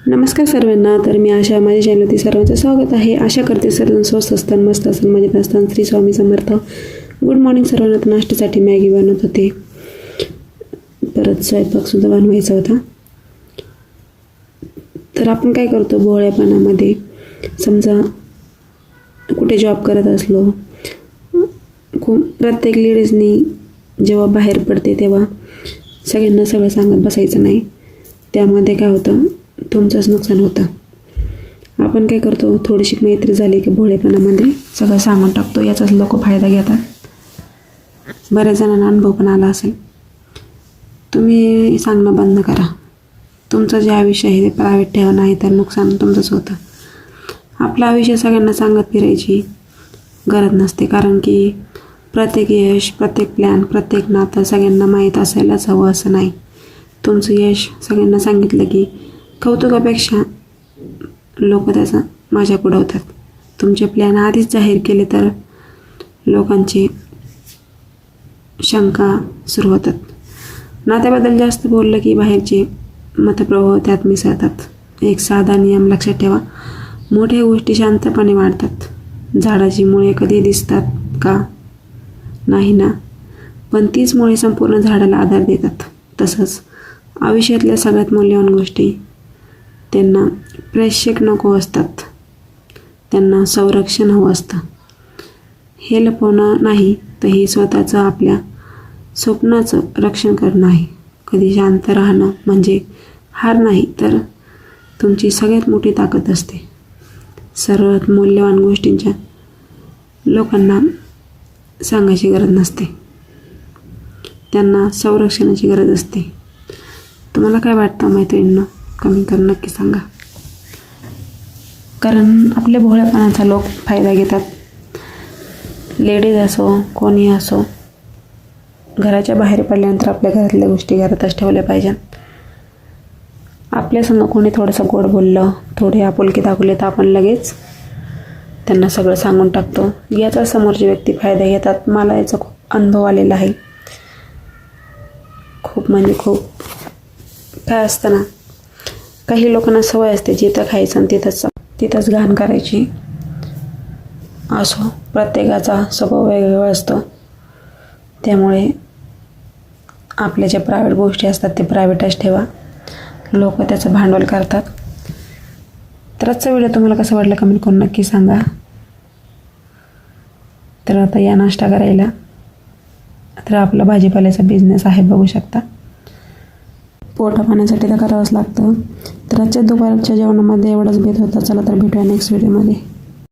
नमस्कार सर्वांना. तर मी आशा, माझ्या चॅनलवरती सर्वांचं स्वागत आहे. आशा करते सर्वजण स्वस्त असतात, मस्त असतात, मजेत असतात. श्री स्वामी समर्थ. गुड मॉर्निंग सर्वांना. तर नाश्त्यासाठी मॅगी बनवत होते, परत स्वयंपाकसुद्धा बनवायचा होता. तर आपण काय करतो भोळेपणामध्ये, समजा कुठे जॉब करत असलो, प्रत्येक लेडीजनी जेव्हा बाहेर पडते तेव्हा सगळ्यांना सगळं सांगत बसायचं नाही. त्यामध्ये काय होतं, तुमचंच नुकसान होतं. आपण काय करतो, थोडीशी मैत्री झाली की भोळेपणामध्ये सगळं सांगून टाकतो. याचाच लोक फायदा घेतात. बऱ्याच जणांना अनुभव पण आला असेल. तुम्ही सांगणं बंद करा. तुमचं जे आयुष्य आहे ते प्रायव्हेट ठेवा, नाही तर नुकसान तुमचंच होतं. आपलं आयुष्य सगळ्यांना सांगत फिरायची गरज नसते, कारण की प्रत्येक यश, प्रत्येक प्लॅन, प्रत्येक नातं सगळ्यांना माहीत असायलाच हवं असं नाही. तुमचं यश सगळ्यांना सांगितलं की कौतुकापेक्षा लोक त्याचा मजाक उडवतात. तुमचे प्लॅन आधीच जाहीर केले तर लोकांची शंका सुरू होतात. नात्याबद्दल जास्त बोललं की बाहेरचे मतप्रवाह त्यात मिसळतात. एक साधा नियम लक्षात ठेवा, मोठ्या गोष्टी शांतपणे वाढतात. झाडाची मुळे कधी दिसतात का? नाही ना, पण तीच मुळे संपूर्ण झाडाला आधार देतात. तसंच आयुष्यातल्या सगळ्यात मौल्यवान गोष्टी, त्यांना प्रेक्षक नको असतात, त्यांना संरक्षण हवं असतं. हे लपवणं नाही, तर हे स्वतःचं, आपल्या स्वप्नाचं रक्षण करणं आहे. कधी शांत राहणं म्हणजे हार नाही, तर तुमची सगळ्यात मोठी ताकद असते. सर्वात मौल्यवान गोष्टींच्या लोकांना सांगायची गरज नसते, त्यांना संरक्षणाची गरज असते. तुम्हाला काय वाटतं मैत्रिणींनो? कमेंट करून नक्की सांगा. कारण आपल्या भोळेपणाचा लोक फायदा घेतात. लेडीज असो, कोणी असो, घराच्या बाहेर पडल्यानंतर आपल्या घरातल्या गोष्टी घरातच ठेवल्या पाहिजेत. आपल्यासंग कोणी थोडंसं गोड बोललं, थोडी आपुलकी दाखवली तर आपण लगेच त्यांना सगळं सांगून टाकतो. याचा समोरची व्यक्ती फायदा घेतात. मला याचा खूप अनुभव आलेला आहे. खूप म्हणजे खूप. काय असतं ना, काही लोकांना सवय असते जिथं खायचं आणि तिथंच घाण करायची. असो, प्रत्येकाचा स्वभाव वेगवेगळा असतो. त्यामुळे आपल्या ज्या प्रायव्हेट गोष्टी असतात ते प्रायव्हेटच ठेवा. लोक त्याचं भांडवल करतात. तर आजचा व्हिडिओ तुम्हाला कसा वाटला कमेंट करून नक्की सांगा. तर आता या नाश्ता करायला. तर आपला भाजीपाल्याचा बिझनेस आहे, बघू शकता. पोटा पाण्यासाठी तर करावंच लागतं. तर आजच्या दुपारच्या जेवणामध्ये एवढंच बेत होता. चला तर भेटूया नेक्स्ट व्हिडिओमध्ये.